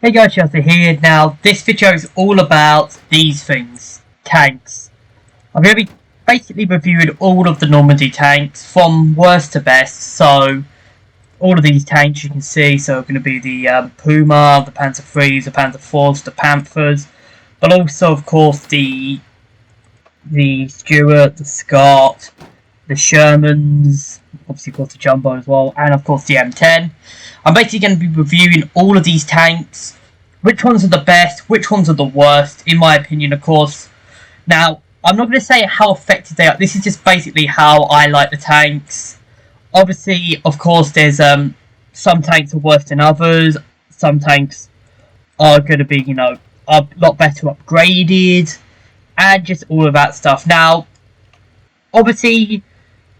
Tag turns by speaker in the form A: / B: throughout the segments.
A: Hey guys, Chelsea here. Now, this video is all about these things. Tanks. I'm going to be basically reviewing all of the Normandy tanks from worst to best. So, all of these tanks you can see. So, going to be the Puma, the Pz4s, the Pz4s, the Panthers. But also, of course, the Stuart, the Scott, the Shermans. Obviously, of course, the Jumbo as well. And, of course, the M10. I'm basically going to be reviewing all of these tanks, which ones are the best, which ones are the worst, in my opinion, of course. Now, I'm not going to say how effective they are. This is just basically how I like the tanks. Obviously, of course, there's some tanks are worse than others. Some tanks are going to be, a lot better upgraded, and just all of that stuff. Now, obviously,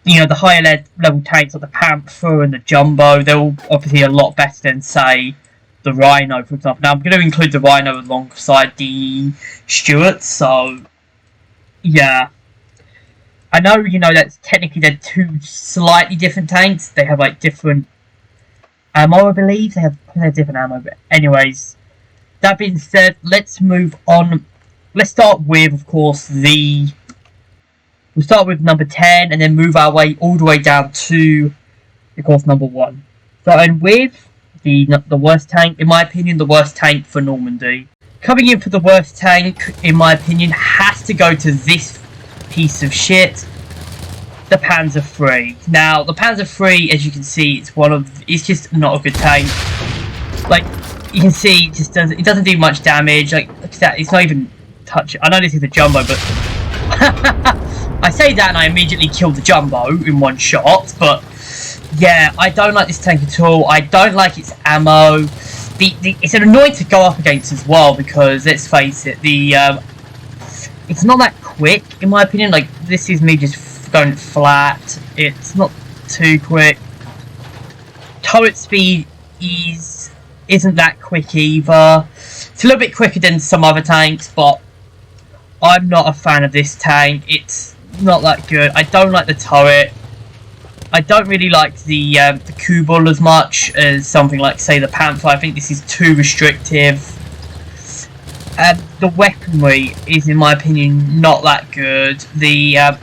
A: the higher level tanks like the Panther and the Jumbo, they're all obviously a lot better than, say, the Rhino, for example. Now, I'm going to include the Rhino alongside the Stuart, so, yeah. I know, that's technically they're two slightly different tanks. They have, different ammo, I believe. They have different ammo, but anyways. That being said, let's move on. Let's start with, of course, we'll start with number 10 and then move our way all the way down to, of course, number 1. Starting with the worst tank, in my opinion, the worst tank for Normandy. Coming in for the worst tank, in my opinion, has to go to this piece of shit, the Pz4. Now, the Pz4, as you can see, it's just not a good tank. You can see, it doesn't do much damage. Look at that, it's not even touch. I know this is a Jumbo, but I say that and I immediately killed the Jumbo in one shot, but yeah, I don't like this tank at all. I don't like its ammo. It's annoying to go up against as well because, let's face it, it's not that quick, in my opinion. This is me just going flat. It's not too quick. Turret speed isn't that quick either. It's a little bit quicker than some other tanks, but I'm not a fan of this tank. It's not that good. I don't like the turret. I don't really like the Kubel as much as something like, say, the Panther. I think this is too restrictive. The weaponry is, in my opinion, not that good. It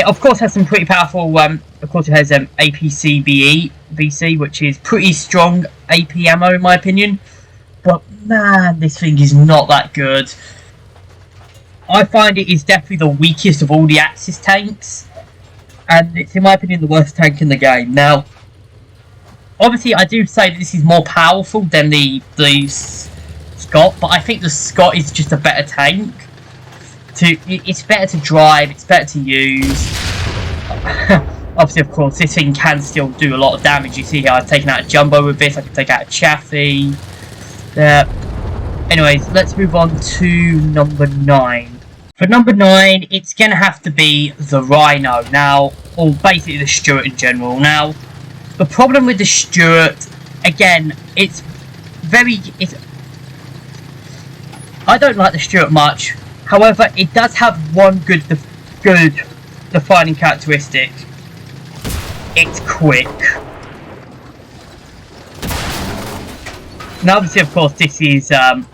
A: of course has some pretty powerful. Of course, it has APC BC, which is pretty strong AP ammo, in my opinion. But man, this thing is not that good. I find it is definitely the weakest of all the Axis tanks, and it's, in my opinion, the worst tank in the game. Now, obviously, I do say that this is more powerful than the Scott, but I think the Scott is just a better tank. It's better to drive, it's better to use. Obviously, of course, this thing can still do a lot of damage. You see here, I've taken out a Jumbo with this. I can take out a Chaffee. Anyways, let's move on to number 9. For number 9, it's going to have to be the Rhino. Now, or basically the Stuart in general. Now, the problem with the Stuart, again, I don't like the Stuart much. However, it does have one good defining characteristic. It's quick. Now, obviously, of course, this is the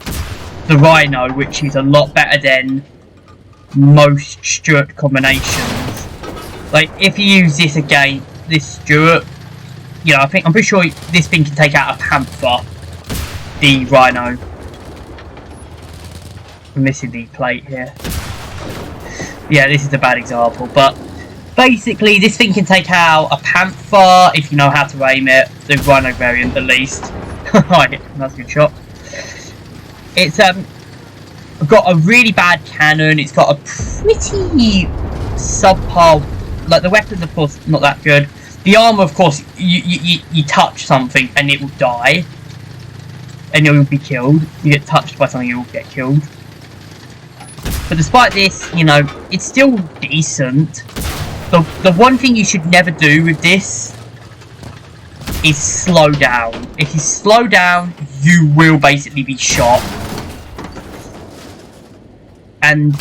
A: Rhino, which is a lot better than most Stuart combinations. If you use this against this Stuart, I'm pretty sure this thing can take out a Panther, the Rhino. I'm missing the plate here. Yeah, this is a bad example, but basically, this thing can take out a Panther if you know how to aim it. The Rhino variant, at least. Right, that's a good shot. It's got a really bad cannon. It's got a pretty subpar. The weapons, of course, not that good. The armor, of course, you touch something and it will die, and it will be killed. You get touched by something, you will get killed. But despite this, it's still decent. The one thing you should never do with this is slow down. If you slow down, you will basically be shot. And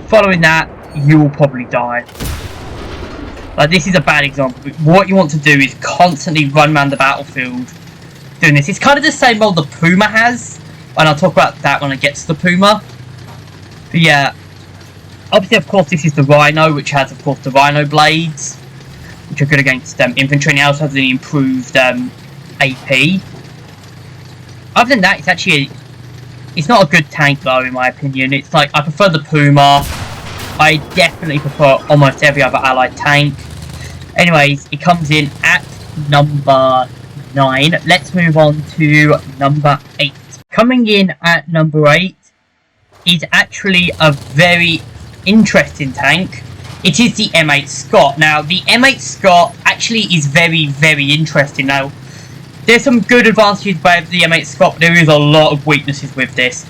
A: following that, you will probably die. Like, this is a bad example. What you want to do is constantly run around the battlefield doing this. It's kind of the same role the Puma has, and I'll talk about that when I get to the Puma. But yeah, obviously, of course, this is the Rhino, which has, of course, the Rhino blades, which are good against infantry, and it also has an improved AP. Other than that, it's not a good tank, though, in my opinion. It's like, I prefer the Puma. I definitely prefer almost every other allied tank. Anyways, it comes in at number 9. Let's move on to number 8. Coming in at number 8 is actually a very interesting tank. It is the M8 Scott. Now, the M8 Scott actually is very, very interesting. Now, there's some good advantages with the M8 Scott, but there is a lot of weaknesses with this.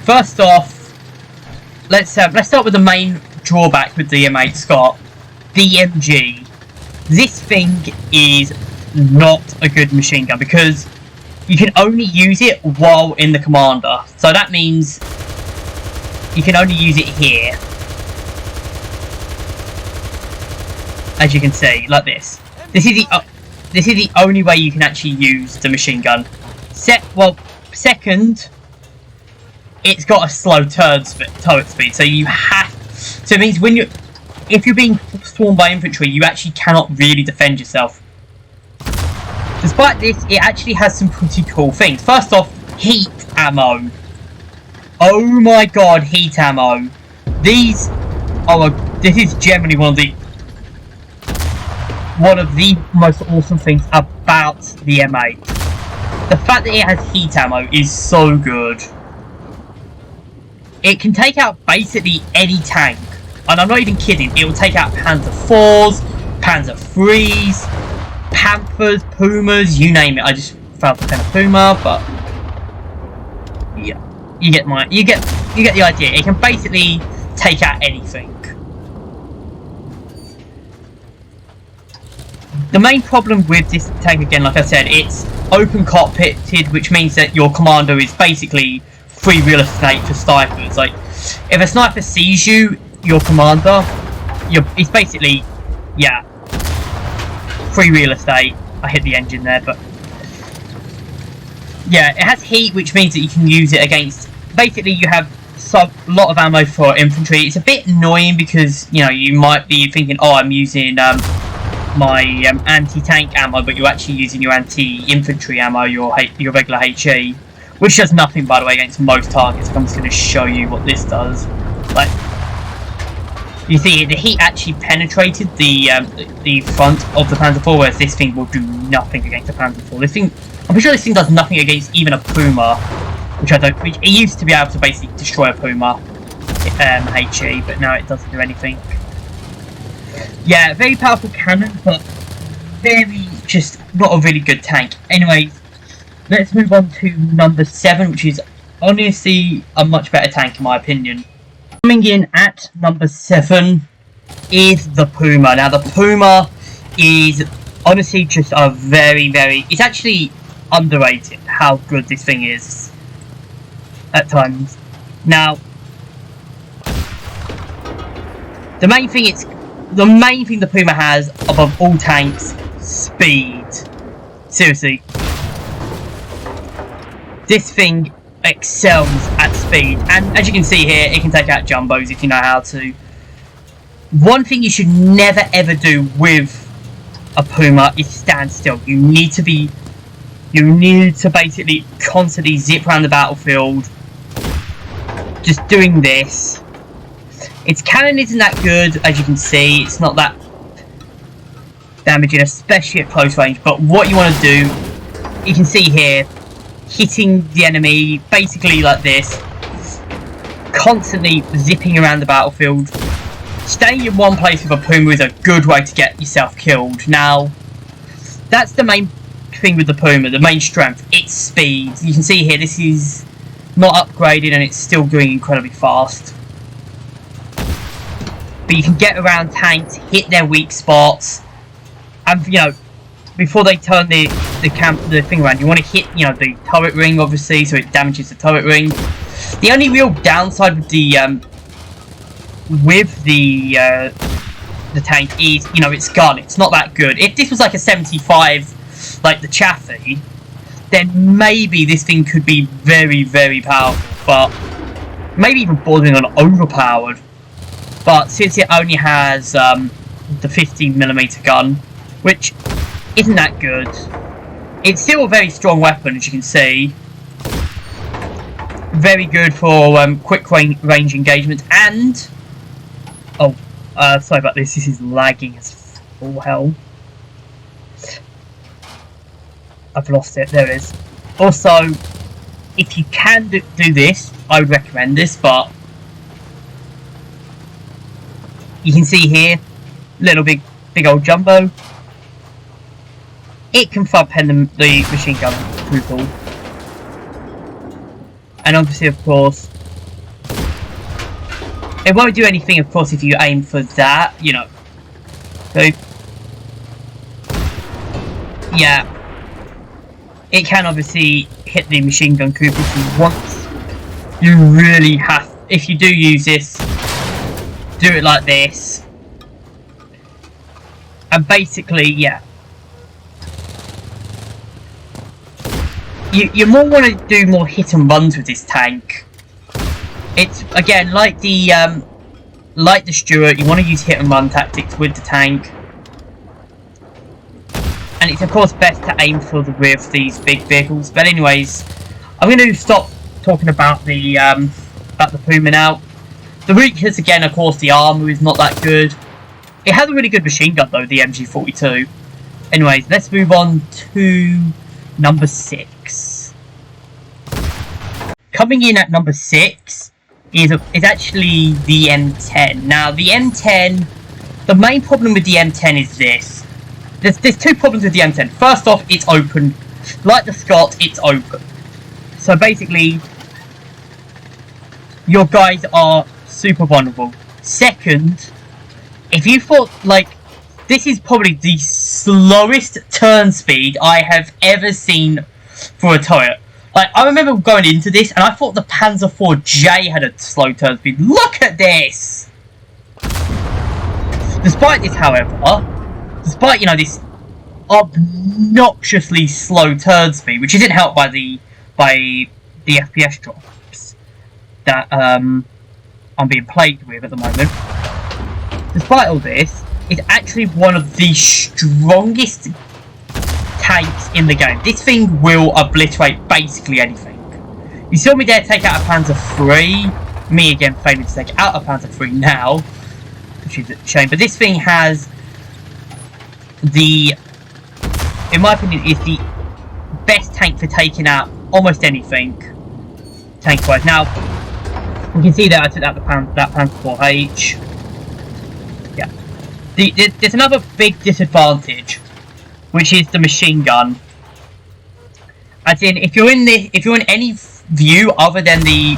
A: First off, let's start with the main drawback with the M8 Scott, the MG. This thing is not a good machine gun because you can only use it while in the commander. So that means you can only use it here, as you can see, like this. This is the only way you can actually use the machine gun. Second, it's got a slow turret speed, so you have. So it means if you're being swarmed by infantry, you actually cannot really defend yourself. Despite this, it actually has some pretty cool things. First off, heat ammo. Oh my god, heat ammo. This is generally one of the most awesome things about the M8. The fact that it has heat ammo is so good. It can take out basically any tank. And I'm not even kidding, it will take out Pz4s, Pz3s, Panthers, Pumas, you name it. I just failed to find a Puma, but yeah, you get the idea. It can basically take out anything. The main problem with this tank, again, like I said, it's open cockpitted, which means that your commander is basically free real estate for snipers. Like, if a sniper sees you, your commander, it's basically, yeah, free real estate. I hit the engine there, but yeah, it has heat, which means that you can use it against. Basically, you have a lot of ammo for infantry. It's a bit annoying because, you know, you might be thinking, oh, I'm using my anti-tank ammo, but you're actually using your anti-infantry ammo, your regular HE, which does nothing, by the way, against most targets. I'm just going to show you what this does. Like, you see, the heat actually penetrated the front of the Pz4, whereas this thing will do nothing against the Pz4. This thing, I'm pretty sure this thing does nothing against even a Puma, which it used to be able to basically destroy a Puma HE, but now it doesn't do anything. Yeah, very powerful cannon, but just not a really good tank. Anyway, let's move on to number 7, which is honestly a much better tank in my opinion. Coming in at number 7 is the Puma. Now, the Puma is honestly just a it's actually underrated how good this thing is at times. Now, the main thing the Puma has above all tanks, speed. Seriously, this thing excels at speed, and as you can see here, it can take out jumbos if you know how to. One thing you should never ever do with a Puma is stand still. You need to basically constantly zip around the battlefield, just doing this. Its cannon isn't that good, as you can see. It's not that damaging, especially at close range, but what you want to do, you can see here, hitting the enemy basically like this, constantly zipping around the battlefield. Staying in one place with a Puma is a good way to get yourself killed. Now, that's the main thing with the Puma, the main strength, its speed. You can see here, this is not upgraded and it's still going incredibly fast. But you can get around tanks, hit their weak spots, and, you know, before they turn the thing around, you want to hit, you know, the turret ring, obviously, so it damages the turret ring. The only real downside with the the tank is, you know, its gun. It's not that good. If this was like a 75, like the Chaffee, then maybe this thing could be very, very powerful, but maybe even bordering on overpowered. But since it only has the 15mm gun, which isn't that good, it's still a very strong weapon, as you can see. Very good for quick range engagement, and sorry about this. This is lagging as all hell. I've lost it. There it is. Also, if you can do this, I would recommend this, but you can see here, little big old jumbo. It can front pen the machine gun brutal. And obviously, of course, it won't do anything, of course, if you aim for that, you know. So, yeah. It can obviously hit the machine gun coupe if you want. You really have, if you do use this, do it like this. And basically, yeah. You more want to do more hit and runs with this tank. It's, again, like the Stuart, you want to use hit and run tactics with the tank. And it's of course best to aim for the rear of these big vehicles. But anyways, I'm going to stop talking about the Puma now. The weakness, again, of course, the armour is not that good. It has a really good machine gun though, the MG42. Anyways, let's move on to number 6. Coming in at number 6 is actually the M10. Now, the M10, the main problem with the M10 is this. There's two problems with the M10. First off, it's open. Like the Scott, it's open. So basically, your guys are super vulnerable. Second, if you thought, like, this is probably the slowest turn speed I have ever seen for a turret. Like, I remember going into this, and I thought the Pz4 J had a slow turn speed. Look at this! Despite this, however, despite, you know, this obnoxiously slow turn speed, which isn't helped by the FPS drops that I'm being plagued with at the moment. Despite all this, it's actually one of the strongest tanks in the game. This thing will obliterate basically anything. You saw me there take out a Pz4. Me again failing to take out a Pz4 now, which is a shame. But this thing has the, in my opinion, is the best tank for taking out almost anything tank-wise. Now, you can see that I took out that Pz4 H. Yeah. There's another big disadvantage, which is the machine gun. As in, if you're in any view other than the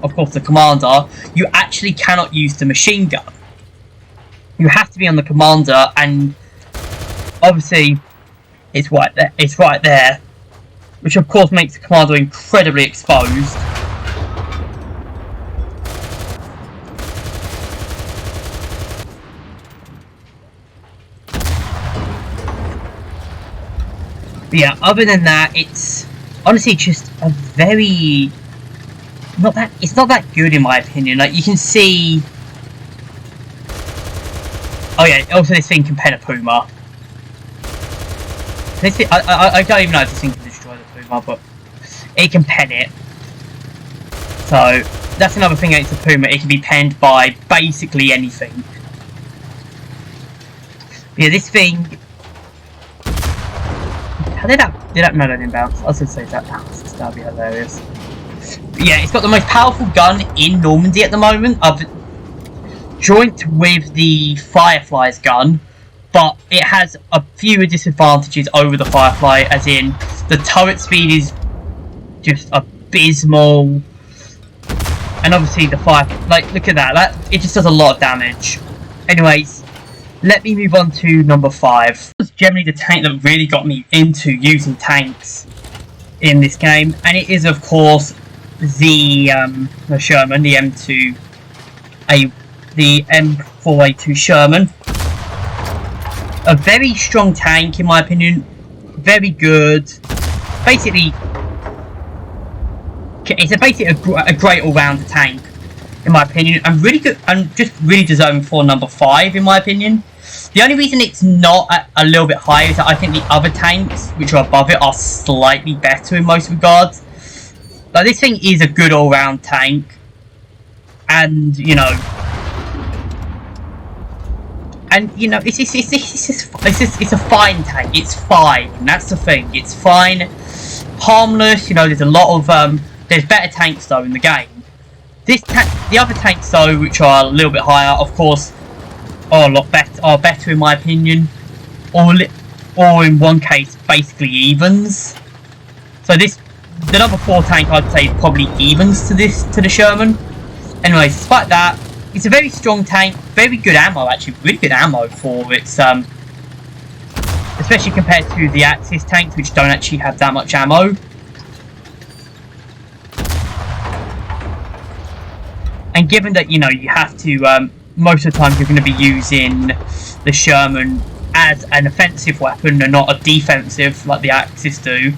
A: of course the commander, you actually cannot use the machine gun. You have to be on the commander, and obviously it's right there. It's right there, which of course makes the commander incredibly exposed. But yeah, other than that, it's honestly just a very it's not that good in my opinion. Like, you can see. Oh yeah, also this thing can pen a Puma. This thing, I don't even know if this thing can destroy the Puma, but it can pen it. So that's another thing against the Puma. It can be penned by basically anything. But yeah, this thing. How did that? No, that didn't bounce. I was going to say that bounced. That'd be hilarious. But yeah, it's got the most powerful gun in Normandy at the moment. Joint with the Firefly's gun, but it has a few disadvantages over the Firefly, as in the turret speed is just abysmal, and obviously the look at that, it just does a lot of damage. Anyways, let me move on to number 5. It was generally the tank that really got me into using tanks in this game, and it is of course the Sherman, the M2A the M4A2 Sherman. A very strong tank, in my opinion. Very good. Basically, it's basically a great all-rounder tank, in my opinion. And really good, and just really deserving for number 5, in my opinion. The only reason it's not a little bit higher is that I think the other tanks, which are above it, are slightly better in most regards. But this thing is a good all-round tank. And, you know... And, you know, it's a fine tank. It's fine. That's the thing. It's fine. Harmless. You know, there's a lot of... there's better tanks, though, in the game. The other tanks, though, which are a little bit higher, of course, are a lot better. Are better, in my opinion. Or in one case, basically evens. So the number 4 tank, I'd say, probably evens to the Sherman. Anyways, despite that, it's a very strong tank, very good ammo, actually, really good ammo for its, especially compared to the Axis tanks, which don't actually have that much ammo. And given that, you know, you have to, most of the time you're going to be using the Sherman as an offensive weapon and not a defensive like the Axis do,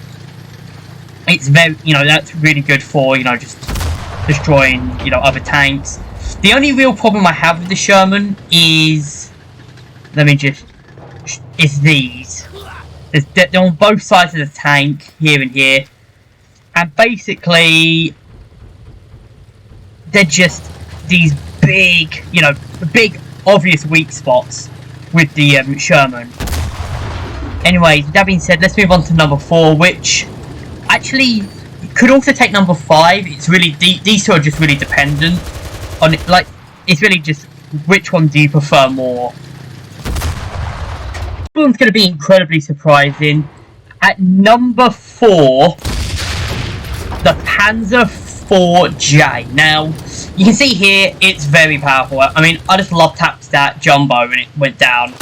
A: it's very, you know, that's really good for, you know, just destroying, you know, other tanks. The only real problem I have with the Sherman is, is these. They're on both sides of the tank, here and here. And basically, they're just these big, you know, big obvious weak spots with the Sherman. Anyways, that being said, let's move on to number 4, which actually could also take number 5. It's really, these two are just really dependent on it. Like, it's really just which one do you prefer more. This one's going to be incredibly surprising. At number 4, the Pz4 J. Now, you can see here, it's very powerful. I mean, I just love tapped that jumbo when it went down.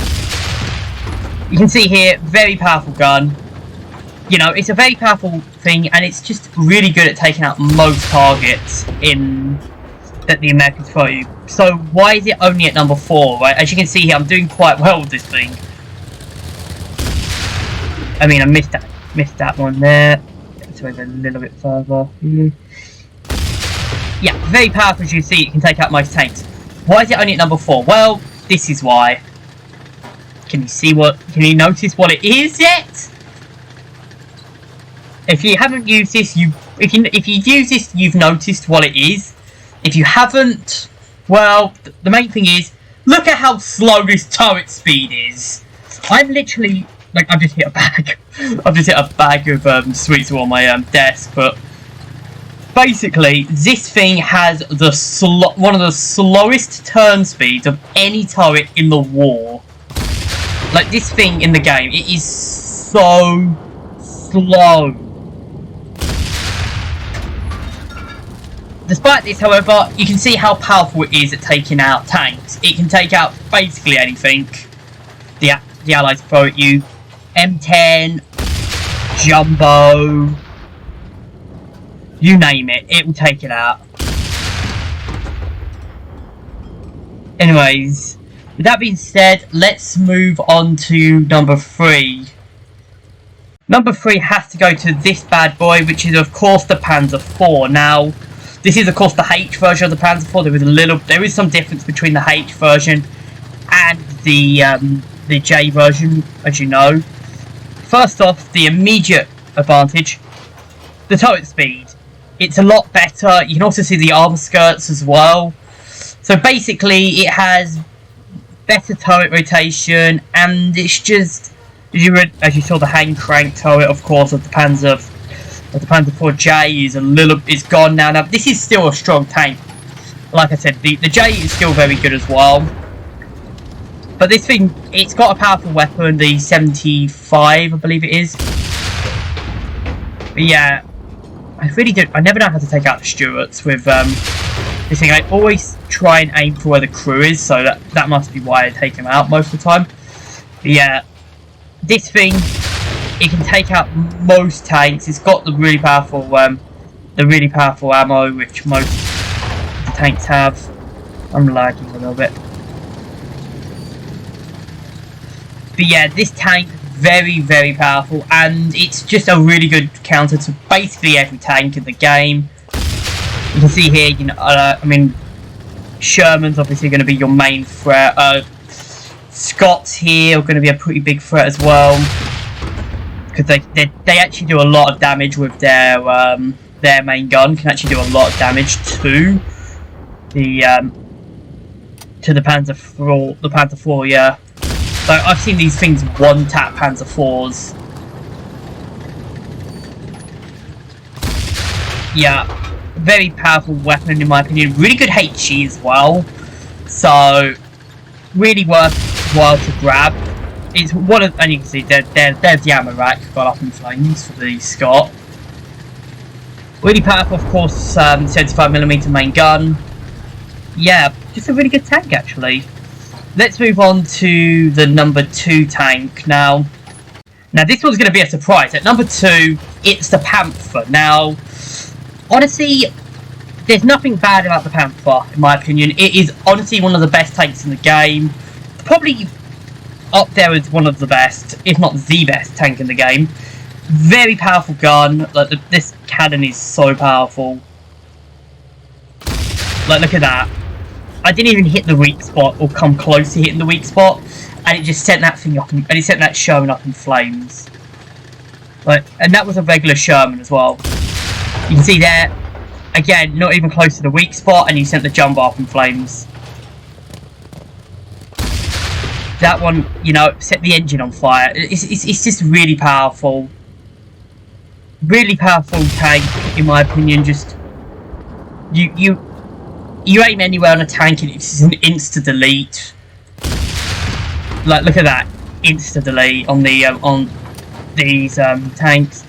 A: You can see here, very powerful gun. You know, it's a very powerful thing, and it's just really good at taking out most targets that the Americans throw you. So why is it only at number 4, right? As you can see here, I'm doing quite well with this thing. I mean, I missed that one there. Let's move a little bit further. Yeah, very powerful. As you see, it can take out most tanks. Why is it only at number 4? Well, this is why. Can you notice what it is yet? If you haven't used this, if you use this, you've noticed what it is. If you haven't, well, the main thing is, look at how slow this turret speed is. I'm literally, like, I've just hit a bag. I've just hit a bag of sweets on my desk, but basically, this thing has one of the slowest turn speeds of any turret in the war. Like, this thing in the game, it is so slow. Despite this, however, you can see how powerful it is at taking out tanks. It can take out basically anything the Allies throw at you. M10, Jumbo, you name it, it will take it out. Anyways, with that being said, let's move on to number 3. Number 3 has to go to this bad boy, which is of course the Pz4. Now, this is of course the H version of the Pz4. There is some difference between the H version and the J version, as you know. First off, the immediate advantage, the turret speed. It's a lot better. You can also see the armor skirts as well. So basically, it has better turret rotation, and it's just, as you saw, the hand crank turret, of course, of the Pz4 J is gone now. Now, this is still a strong tank. Like I said, the J is still very good as well. But this thing, it's got a powerful weapon, the 75, I believe it is. But yeah, I never know how to take out the Stuarts with this thing. I always try and aim for where the crew is, so that must be why I take them out most of the time. But yeah, this thing, it can take out most tanks. It's got the really powerful ammo, which most of the tanks have. I'm lagging a little bit. But yeah, this tank, very, very powerful, and it's just a really good counter to basically every tank in the game. You can see here, you know, I mean, Sherman's obviously going to be your main threat. Scots here are going to be a pretty big threat as well, because they actually do a lot of damage with their main gun. Can actually do a lot of damage to the Pz4, yeah. So I've seen these things one-tap Pz4s. Yeah, very powerful weapon in my opinion. Really good HE as well. So really worthwhile to grab. It's one of, and you can see there's the ammo rack got up in flames for the Scott. Really powerful, of course. 75mm main gun. Yeah, just a really good tank actually. Let's move on to the number 2 tank now. Now this one's going to be a surprise. At number 2, it's the Panther. Now, honestly, there's nothing bad about the Panther, in my opinion. It is honestly one of the best tanks in the game. Probably up there as one of the best, if not the best tank in the game. Very powerful gun. Like this cannon is so powerful. Like, look at that. I didn't even hit the weak spot or come close to hitting the weak spot, and it just sent that thing up, and it sent that Sherman up in flames. Like, and that was a regular Sherman as well. You can see there, again, not even close to the weak spot, and you sent the jumbo up in flames. That one, you know, set the engine on fire. It's just really powerful. Really powerful tank, in my opinion. Just you aim anywhere on a tank and it's an insta-delete. Like, look at that. Insta-delete on the on these tanks.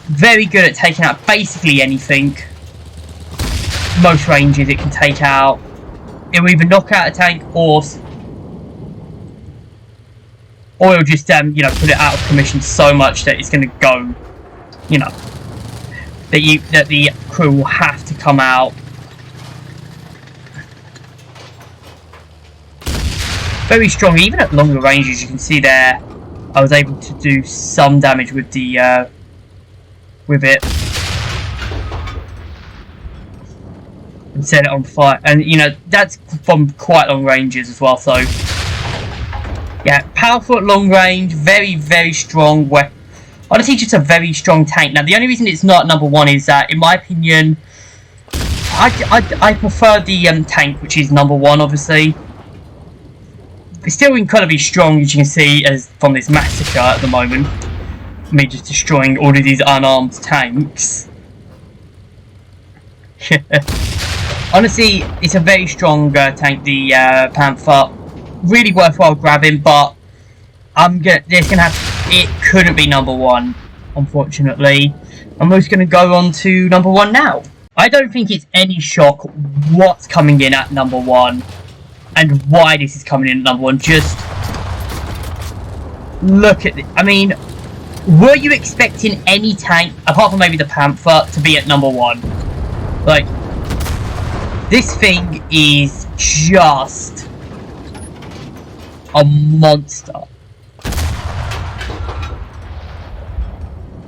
A: Very good at taking out basically anything. Most ranges it can take out. It will either knock out a tank or it'll just you know, put it out of commission so much that it's going to go, you know, that the crew will have to come out. Very strong, even at longer ranges. You can see there, I was able to do some damage with the with it and set it on fire. And you know, that's from quite long ranges as well. So yeah, powerful at long range, very, very strong weapon. Honestly, just a very strong tank. Now, the only reason it's not number 1 is that, in my opinion, I prefer the tank, which is number 1, obviously. It's still incredibly strong, as you can see, as from this massacre at the moment. Me just destroying all of these unarmed tanks. Honestly, it's a very strong tank, the Panther. Really worthwhile grabbing, but it couldn't be number 1, unfortunately. I'm just going to go on to number 1 now. I don't think it's any shock what's coming in at number 1 and why this is coming in at number 1. Just look at it. I mean, were you expecting any tank, apart from maybe the Panther, to be at number 1? Like, this thing is just a monster.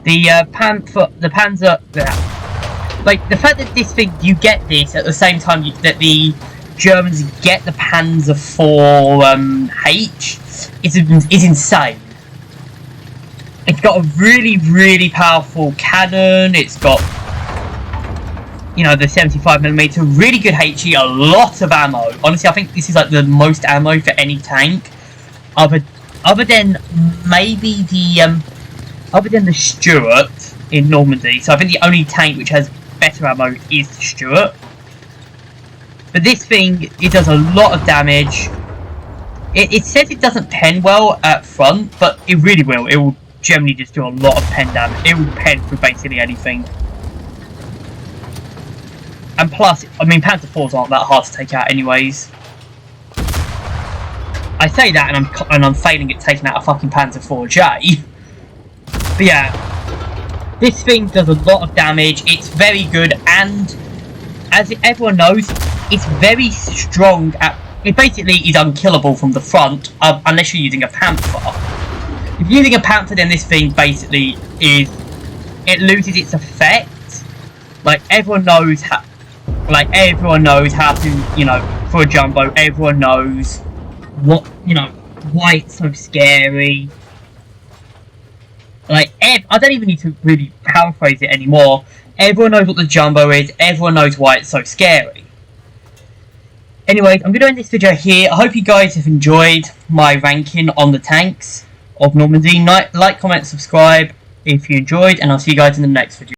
A: The Panzer, like the fact that this thing, you get this at the same time that the Germans get the Pz4 H is insane. It's got a really, really powerful cannon. It's got, you know, the 75mm, really good HE, a lot of ammo. Honestly, I think this is like the most ammo for any tank, other than maybe the Stuart in Normandy. So I think the only tank which has better ammo is the Stuart. But this thing, it does a lot of damage. It says it doesn't pen well at front, but it really will. It will generally just do a lot of pen damage. It will pen through basically anything. And plus, I mean, Pz4s aren't that hard to take out anyways. I say that and I'm failing at taking out a fucking Pz4 J. But yeah, this thing does a lot of damage. It's very good, and as everyone knows, it's very strong at... It basically is unkillable from the front, unless you're using a Panther. If you're using a Panther, then this thing basically is... It loses its effect. Like, everyone knows how... Like, everyone knows how to, you know, for a jumbo, everyone knows what, you know, why it's so scary. Like, I don't even need to really paraphrase it anymore. Everyone knows what the jumbo is, everyone knows why it's so scary. Anyways, I'm going to end this video here. I hope you guys have enjoyed my ranking on the tanks of Normandy. Like, comment, subscribe if you enjoyed, and I'll see you guys in the next video.